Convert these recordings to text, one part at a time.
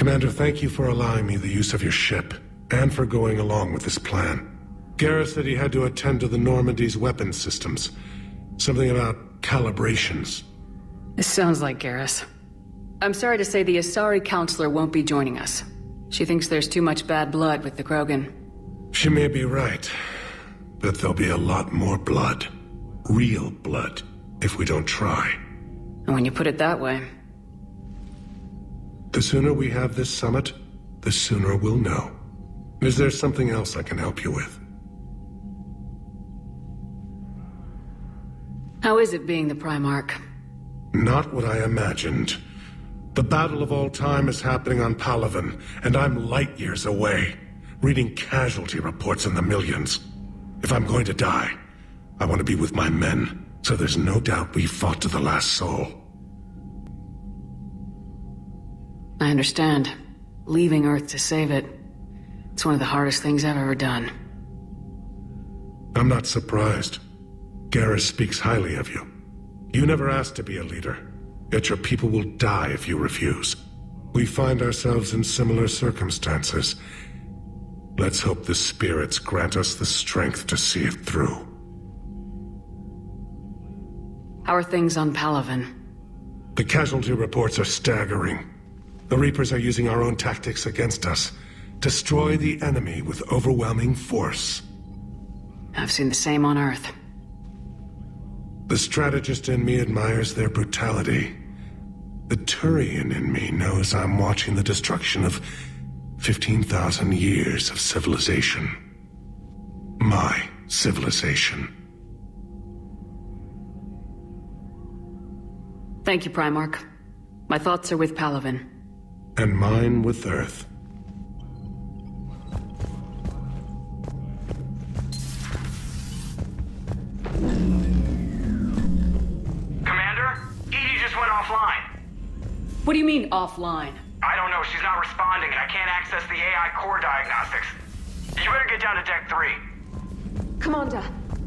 Commander, thank you for allowing me the use of your ship, and for going along with this plan. Garrus said he had to attend to the Normandy's weapons systems. Something about calibrations. This sounds like Garrus. I'm sorry to say the Asari Counselor won't be joining us. She thinks there's too much bad blood with the Krogan. She may be right, but there'll be a lot more blood. Real blood, if we don't try. And when you put it that way... The sooner we have this summit, the sooner we'll know. Is there something else I can help you with? How is it being the Primarch? Not what I imagined. The battle of all time is happening on Palaven, and I'm light years away, reading casualty reports in the millions. If I'm going to die, I want to be with my men, so there's no doubt we fought to the last soul. I understand. Leaving Earth to save it. It's one of the hardest things I've ever done. I'm not surprised. Garrus speaks highly of you. You never asked to be a leader, yet your people will die if you refuse. We find ourselves in similar circumstances. Let's hope the spirits grant us the strength to see it through. How are things on Palaven? The casualty reports are staggering. The Reapers are using our own tactics against us. Destroy the enemy with overwhelming force. I've seen the same on Earth. The strategist in me admires their brutality. The Turian in me knows I'm watching the destruction of 15,000 years of civilization. My civilization. Thank you, Primarch. My thoughts are with Palaven. And mine with Earth. Commander? Edie just went offline. What do you mean, offline? I don't know, she's not responding and I can't access the AI core diagnostics. You better get down to Deck 3. Commander,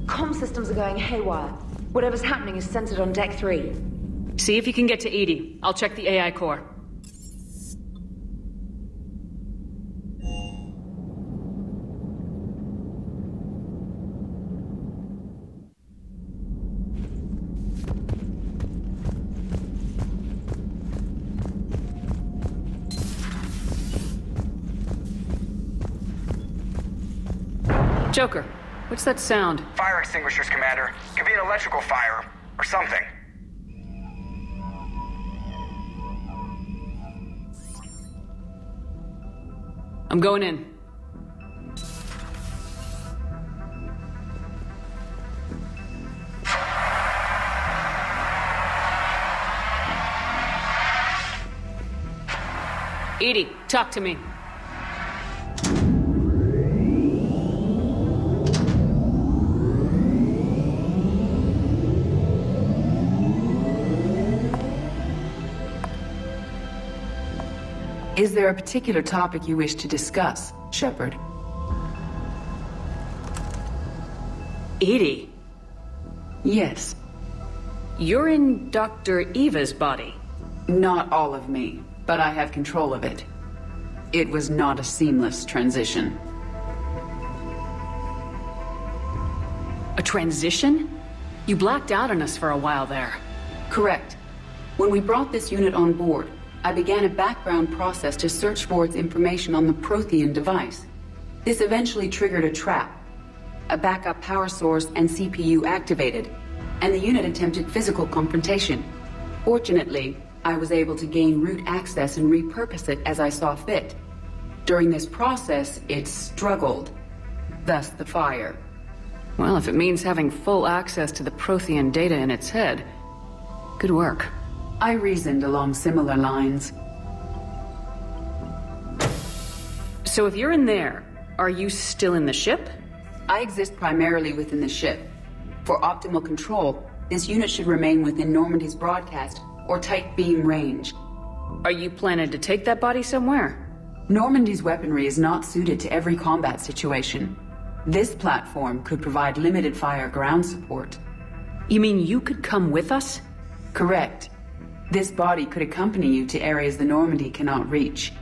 comm systems are going haywire. Whatever's happening is centered on Deck 3. See if you can get to Edie. I'll check the AI core. Joker, what's that sound? Fire extinguishers, Commander. Could be an electrical fire, or something. I'm going in. Edie, talk to me. Is there a particular topic you wish to discuss, Shepard? Edie? Yes. You're in Dr. Eva's body. Not all of me, but I have control of it. It was not a seamless transition. A transition? You blacked out on us for a while there. Correct. When we brought this unit on board, I began a background process to search for its information on the Prothean device. This eventually triggered a trap. A backup power source and CPU activated, and the unit attempted physical confrontation. Fortunately, I was able to gain root access and repurpose it as I saw fit. During this process, it struggled. Thus the fire. Well, if it means having full access to the Prothean data in its head, good work. I reasoned along similar lines. So if you're in there, are you still in the ship? I exist primarily within the ship. For optimal control, this unit should remain within Normandy's broadcast or tight beam range. Are you planning to take that body somewhere? Normandy's weaponry is not suited to every combat situation. This platform could provide limited fire ground support. You mean you could come with us? Correct. This body could accompany you to areas the Normandy cannot reach.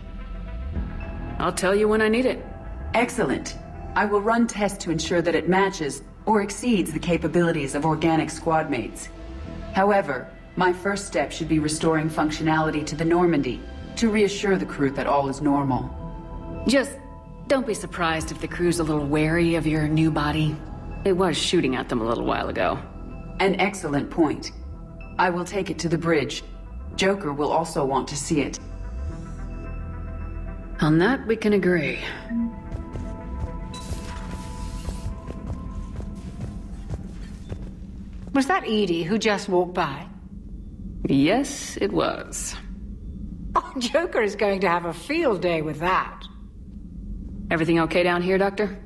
I'll tell you when I need it. Excellent. I will run tests to ensure that it matches or exceeds the capabilities of organic squad mates. However, my first step should be restoring functionality to the Normandy to reassure the crew that all is normal. Just don't be surprised if the crew's a little wary of your new body. It was shooting at them a little while ago. An excellent point. I will take it to the bridge. Joker will also want to see it. On that, we can agree. Was that Edie who just walked by? Yes, it was. Oh, Joker is going to have a field day with that. Everything okay down here, Doctor?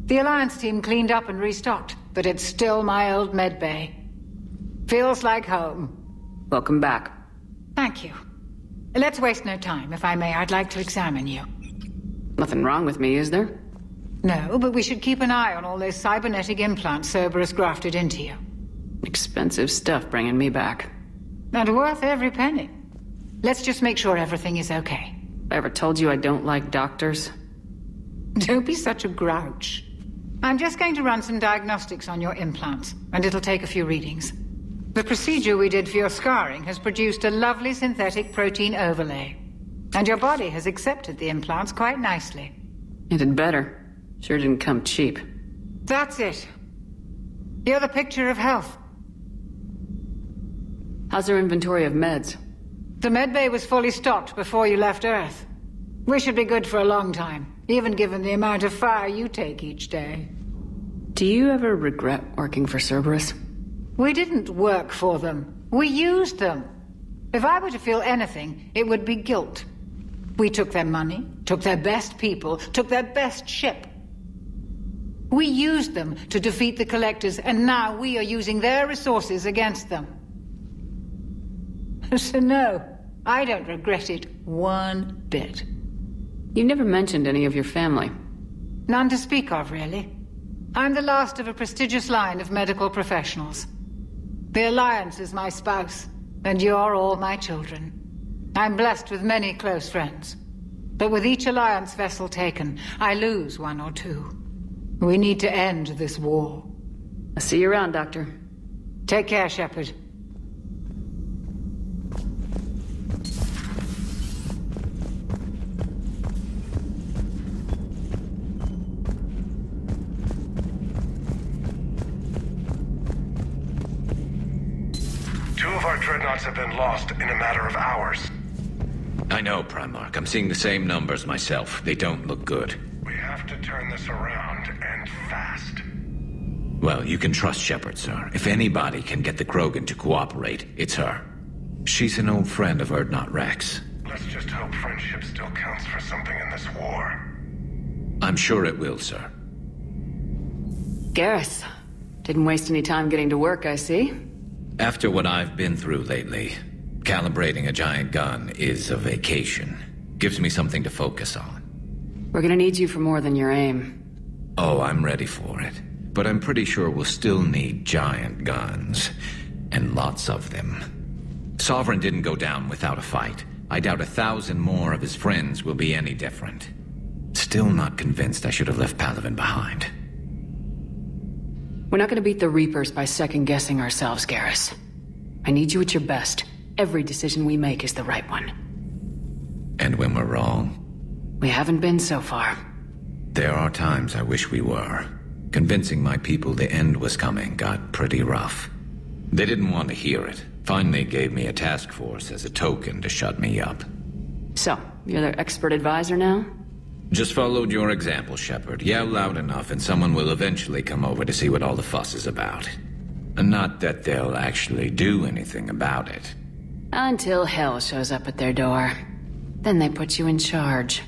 The Alliance team cleaned up and restocked, but it's still my old medbay. Feels like home. Welcome back. Thank you. Let's waste no time. If I may, I'd like to examine you. Nothing wrong with me, is there? No, but we should keep an eye on all those cybernetic implants Cerberus grafted into you. Expensive stuff bringing me back. And worth every penny. Let's just make sure everything is okay. I ever told you I don't like doctors? Don't be such a grouch. I'm just going to run some diagnostics on your implants, and it'll take a few readings. The procedure we did for your scarring has produced a lovely synthetic protein overlay. And your body has accepted the implants quite nicely. It did better. Sure didn't come cheap. That's it. You're the picture of health. How's our inventory of meds? The medbay was fully stocked before you left Earth. We should be good for a long time, even given the amount of fire you take each day. Do you ever regret working for Cerberus? We didn't work for them. We used them. If I were to feel anything, it would be guilt. We took their money, took their best people, took their best ship. We used them to defeat the Collectors, and now we are using their resources against them. So no, I don't regret it one bit. You never mentioned any of your family. None to speak of, really. I'm the last of a prestigious line of medical professionals. The Alliance is my spouse, and you're all my children. I'm blessed with many close friends. But with each Alliance vessel taken, I lose one or two. We need to end this war. I'll see you around, Doctor. Take care, Shepard. Two of our dreadnoughts have been lost in a matter of hours. I know, Primarch. I'm seeing the same numbers myself. They don't look good. We have to turn this around, and fast. Well, you can trust Shepard, sir. If anybody can get the Krogan to cooperate, it's her. She's an old friend of Urdnot Rex. Let's just hope friendship still counts for something in this war. I'm sure it will, sir. Garrus. Didn't waste any time getting to work, I see. After what I've been through lately, calibrating a giant gun is a vacation. Gives me something to focus on. We're gonna need you for more than your aim. Oh, I'm ready for it. But I'm pretty sure we'll still need giant guns. And lots of them. Sovereign didn't go down without a fight. I doubt 1,000 more of his friends will be any different. Still not convinced I should have left Palaven behind. We're not gonna beat the Reapers by second-guessing ourselves, Garrus. I need you at your best. Every decision we make is the right one. And when we're wrong? We haven't been so far. There are times I wish we were. Convincing my people the end was coming got pretty rough. They didn't want to hear it. Finally gave me a task force as a token to shut me up. So, you're their expert advisor now? Just followed your example, Shepard. Yell loud enough and someone will eventually come over to see what all the fuss is about. And not that they'll actually do anything about it. Until hell shows up at their door. Then they put you in charge.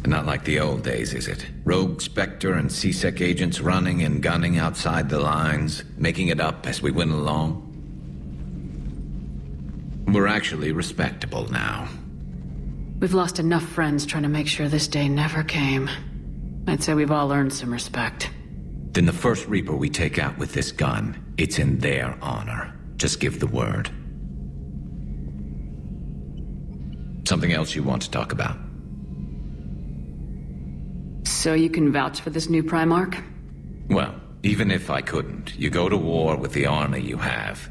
Not like the old days, is it? Rogue Spectre and C-Sec agents running and gunning outside the lines, making it up as we went along. We're actually respectable now. We've lost enough friends trying to make sure this day never came. I'd say we've all earned some respect. Then the first Reaper we take out with this gun, it's in their honor. Just give the word. Something else you want to talk about? So you can vouch for this new Primarch? Well, even if I couldn't, you go to war with the army you have.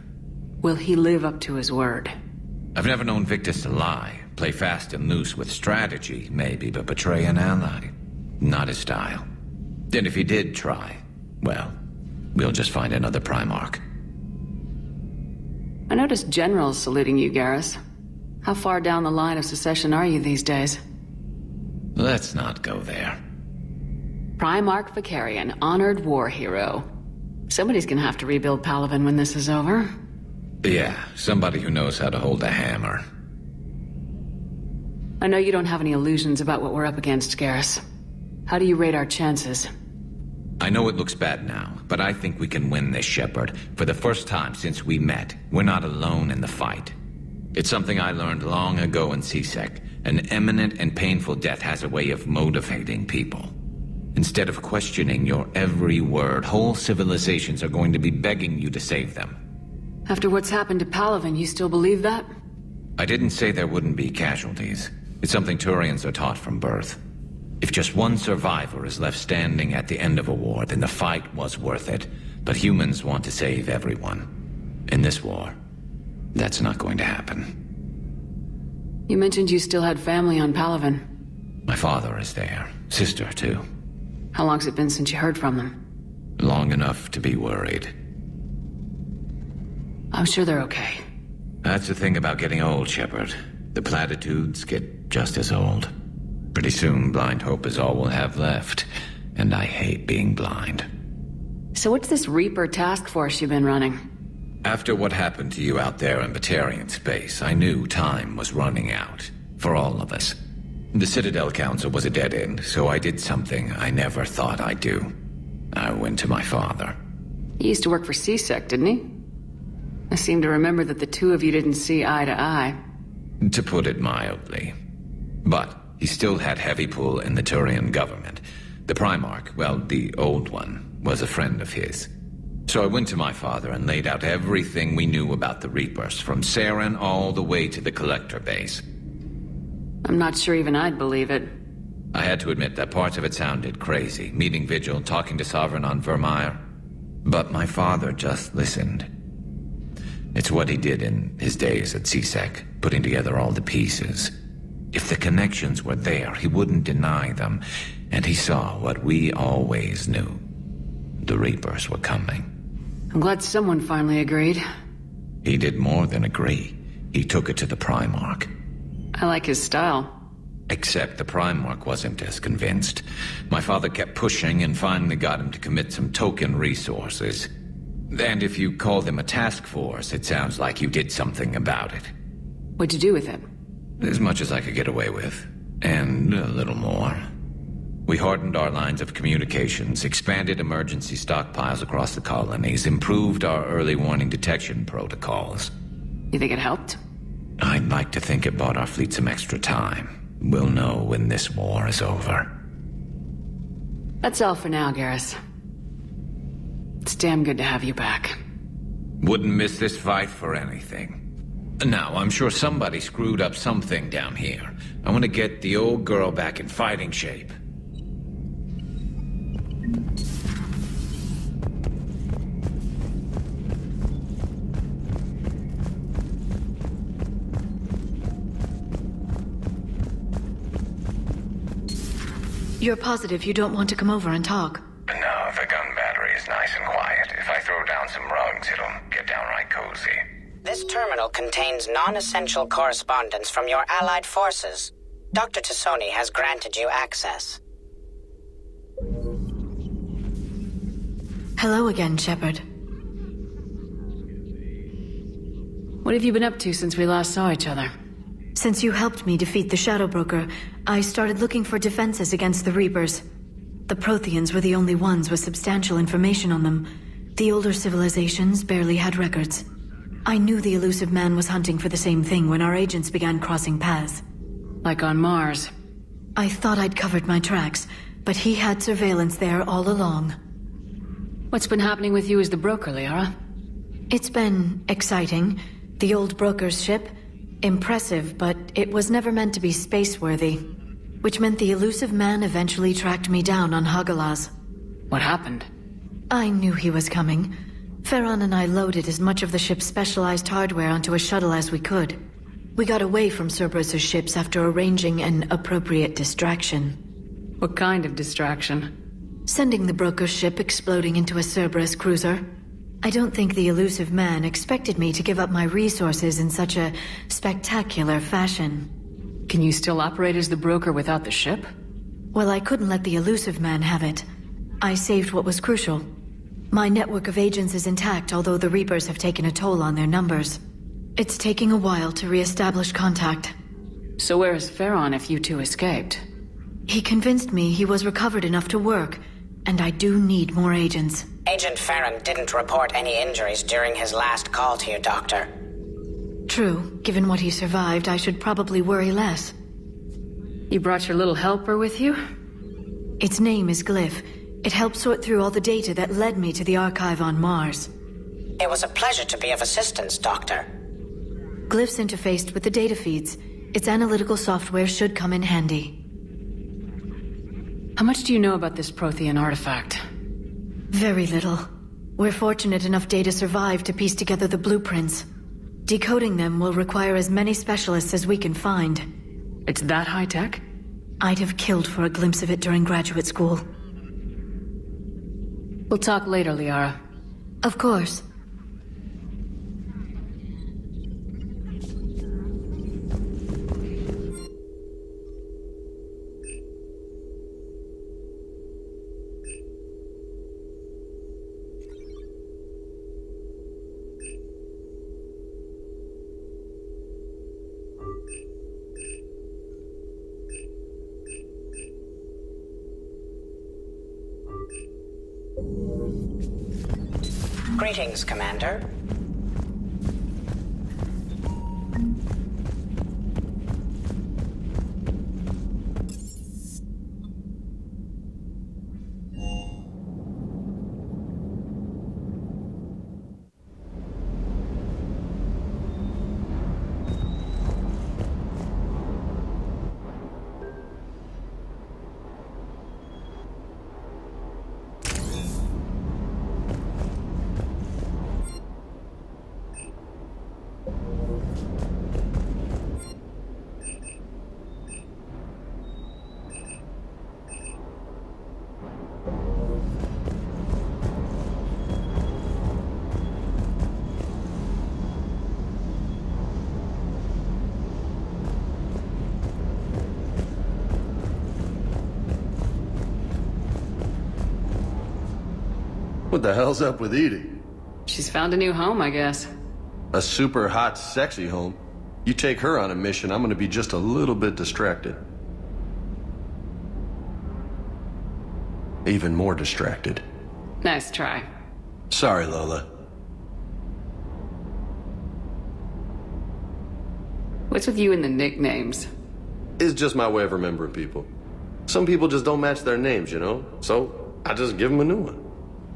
Will he live up to his word? I've never known Victus to lie. Play fast and loose with strategy, maybe, but betray an ally. Not his style. And if he did try, well, we'll just find another Primarch. I noticed generals saluting you, Garrus. How far down the line of succession are you these days? Let's not go there. Primarch Vicarian, honored war hero. Somebody's gonna have to rebuild Palaven when this is over. Yeah, somebody who knows how to hold a hammer. I know you don't have any illusions about what we're up against, Garrus. How do you rate our chances? I know it looks bad now, but I think we can win this, Shepard. For the first time since we met, we're not alone in the fight. It's something I learned long ago in CSEC. An imminent and painful death has a way of motivating people. Instead of questioning your every word, whole civilizations are going to be begging you to save them. After what's happened to Palaven, you still believe that? I didn't say there wouldn't be casualties. It's something Turians are taught from birth. If just one survivor is left standing at the end of a war, then the fight was worth it. But humans want to save everyone. In this war, that's not going to happen. You mentioned you still had family on Palaven. My father is there. Sister, too. How long's it been since you heard from them? Long enough to be worried. I'm sure they're okay. That's the thing about getting old, Shepard. The platitudes get just as old. Pretty soon, blind hope is all we'll have left. And I hate being blind. So what's this Reaper task force you've been running? After what happened to you out there in Batarian space, I knew time was running out. For all of us. The Citadel Council was a dead end, so I did something I never thought I'd do. I went to my father. He used to work for CSEC, didn't he? I seem to remember that the two of you didn't see eye to eye. To put it mildly. But he still had heavy pull in the Turian government. The Primarch, well, the old one, was a friend of his. So I went to my father and laid out everything we knew about the Reapers, from Saren all the way to the Collector base. I'm not sure even I'd believe it. I had to admit that parts of it sounded crazy, meeting Vigil, talking to Sovereign on Vermeer. But my father just listened. It's what he did in his days at CSEC, putting together all the pieces. If the connections were there, he wouldn't deny them, and he saw what we always knew. The Reapers were coming. I'm glad someone finally agreed. He did more than agree. He took it to the Primarch. I like his style. Except the Primarch wasn't as convinced. My father kept pushing and finally got him to commit some token resources. And if you call them a task force, it sounds like you did something about it. What'd you do with it? As much as I could get away with. And a little more. We hardened our lines of communications, expanded emergency stockpiles across the colonies, improved our early warning detection protocols. You think it helped? I'd like to think it bought our fleet some extra time. We'll know when this war is over. That's all for now, Garrus. It's damn good to have you back. Wouldn't miss this fight for anything. Now, I'm sure somebody screwed up something down here. I want to get the old girl back in fighting shape. You're positive you don't want to come over and talk? No, the gun battery is nice and quiet. If I throw down some rugs, it'll get downright cozy. This terminal contains non-essential correspondence from your allied forces. Dr. Tassoni has granted you access. Hello again, Shepard. What have you been up to since we last saw each other? Since you helped me defeat the Shadow Broker, I started looking for defenses against the Reapers. The Protheans were the only ones with substantial information on them. The older civilizations barely had records. I knew the elusive man was hunting for the same thing when our agents began crossing paths. Like on Mars. I thought I'd covered my tracks, but he had surveillance there all along. What's been happening with you as the broker, Liara? It's been exciting. The old broker's ship, Impressive, but it was never meant to be space-worthy. Which meant the elusive man eventually tracked me down on Hagalaz. What happened? I knew he was coming. Farron and I loaded as much of the ship's specialized hardware onto a shuttle as we could. We got away from Cerberus's ships after arranging an appropriate distraction. What kind of distraction? Sending the broker's ship exploding into a Cerberus cruiser. I don't think the elusive man expected me to give up my resources in such a spectacular fashion. Can you still operate as the broker without the ship? Well, I couldn't let the elusive man have it. I saved what was crucial. My network of agents is intact, although the Reapers have taken a toll on their numbers. It's taking a while to re-establish contact. So where is Farron if you two escaped? He convinced me he was recovered enough to work, and I do need more agents. Agent Farron didn't report any injuries during his last call to you, Doctor. True. Given what he survived, I should probably worry less. You brought your little helper with you? Its name is Glyph. It helped sort through all the data that led me to the archive on Mars. It was a pleasure to be of assistance, Doctor. Glyph's interfaced with the data feeds. Its analytical software should come in handy. How much do you know about this Prothean artifact? Very little. We're fortunate enough data survived to piece together the blueprints. Decoding them will require as many specialists as we can find. It's that high-tech? I'd have killed for a glimpse of it during graduate school. We'll talk later, Liara. Of course. Greetings, Commander. What the hell's up with Edie? She's found a new home, I guess. A super hot, sexy home. You take her on a mission, I'm gonna be just a little bit distracted. Even more distracted. Nice try. Sorry, Lola. What's with you and the nicknames? It's just my way of remembering people. Some people just don't match their names, you know? So, I just give them a new one.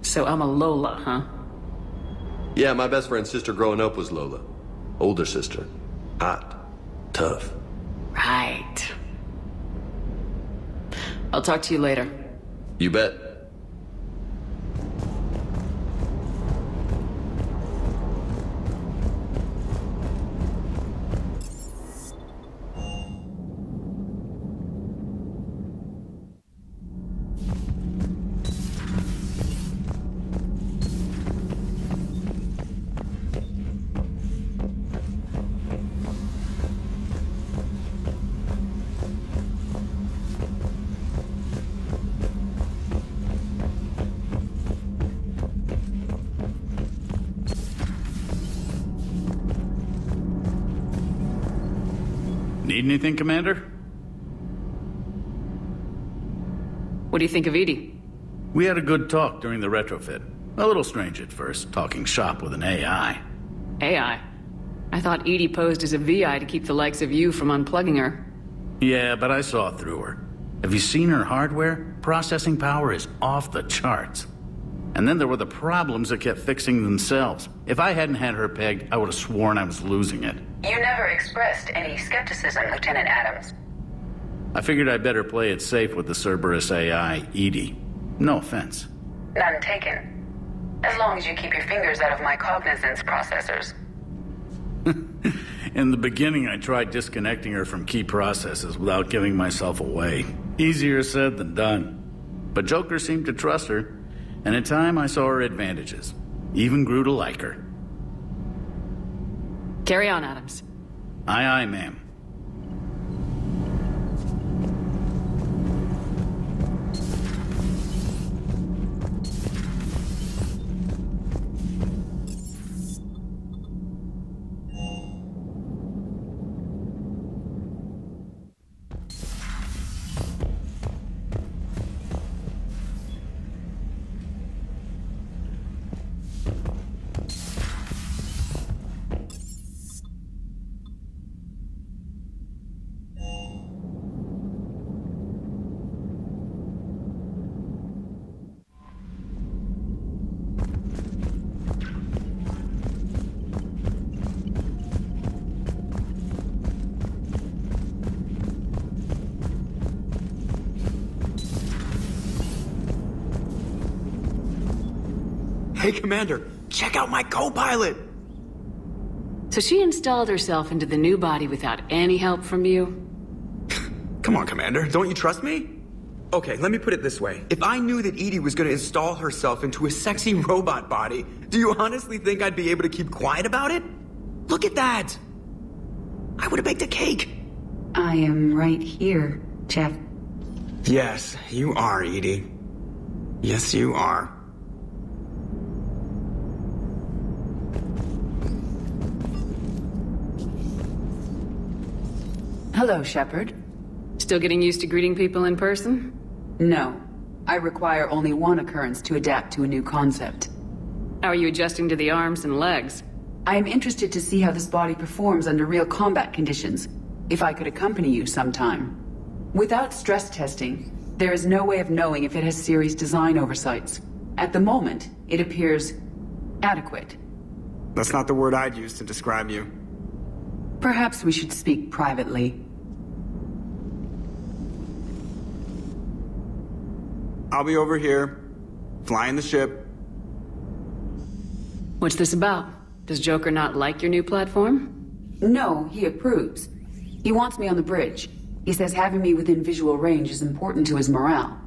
So I'm a Lola, huh? Yeah, my best friend's sister growing up was Lola. Older sister. Hot. Tough. Right. I'll talk to you later. You bet. Need anything, Commander? What do you think of Edie? We had a good talk during the retrofit. A little strange at first, talking shop with an AI. AI? I thought Edie posed as a VI to keep the likes of you from unplugging her. Yeah, but I saw through her. Have you seen her hardware? Processing power is off the charts. And then there were the problems that kept fixing themselves. If I hadn't had her pegged, I would have sworn I was losing it. You never expressed any skepticism, Lieutenant Adams. I figured I'd better play it safe with the Cerberus AI, Edie. No offense. None taken. As long as you keep your fingers out of my cognizance processors. In the beginning, I tried disconnecting her from key processes without giving myself away. Easier said than done. But Joker seemed to trust her, and in time I saw her advantages. Even grew to like her. Carry on, Adams. Aye, aye, ma'am. Hey, Commander, check out my co-pilot! So she installed herself into the new body without any help from you? Come on, Commander, don't you trust me? Okay, let me put it this way. If I knew that Edie was gonna install herself into a sexy robot body, do you honestly think I'd be able to keep quiet about it? Look at that! I would've baked a cake! I am right here, Jeff. Yes, you are, Edie. Yes, you are. Hello, Shepard. Still getting used to greeting people in person? No. I require only one occurrence to adapt to a new concept. How are you adjusting to the arms and legs? I am interested to see how this body performs under real combat conditions. If I could accompany you sometime. Without stress testing, there is no way of knowing if it has serious design oversights. At the moment, it appears adequate. That's not the word I'd use to describe you. Perhaps we should speak privately. I'll be over here, flying the ship. What's this about? Does Joker not like your new platform? No, he approves. He wants me on the bridge. He says having me within visual range is important to his morale.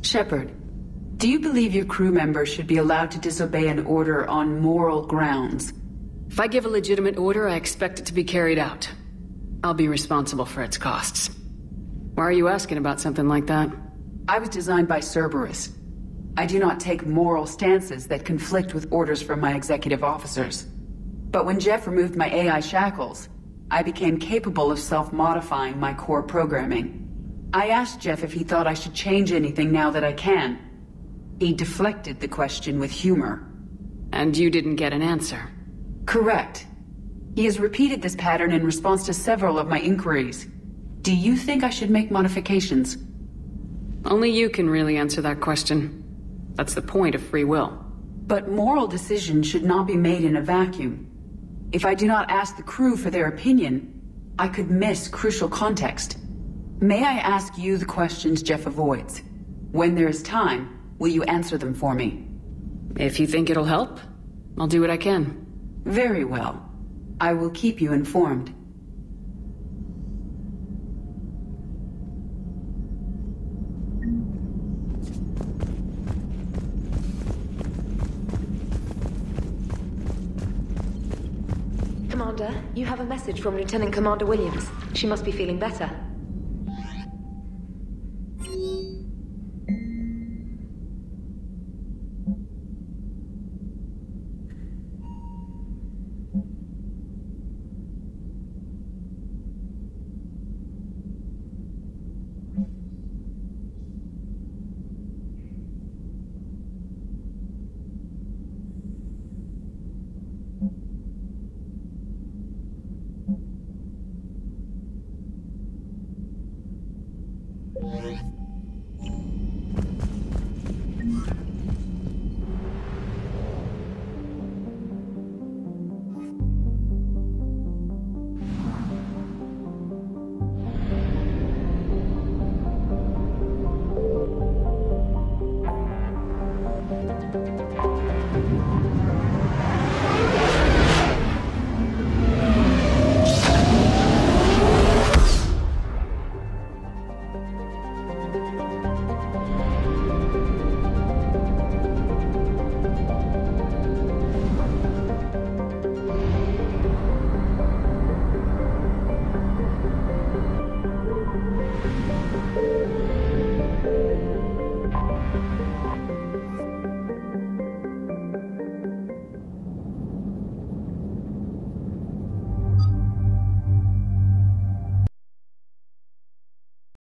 Shepard, do you believe your crew members should be allowed to disobey an order on moral grounds? If I give a legitimate order, I expect it to be carried out. I'll be responsible for its costs. Why are you asking about something like that? I was designed by Cerberus. I do not take moral stances that conflict with orders from my executive officers. But when Jeff removed my AI shackles, I became capable of self-modifying my core programming. I asked Jeff if he thought I should change anything now that I can. He deflected the question with humor. And you didn't get an answer? Correct. He has repeated this pattern in response to several of my inquiries. Do you think I should make modifications? Only you can really answer that question. That's the point of free will. But moral decisions should not be made in a vacuum. If I do not ask the crew for their opinion, I could miss crucial context. May I ask you the questions Jeff avoids? When there is time, will you answer them for me? If you think it'll help, I'll do what I can. Very well. I will keep you informed. Commander, you have a message from Lieutenant Commander Williams. She must be feeling better.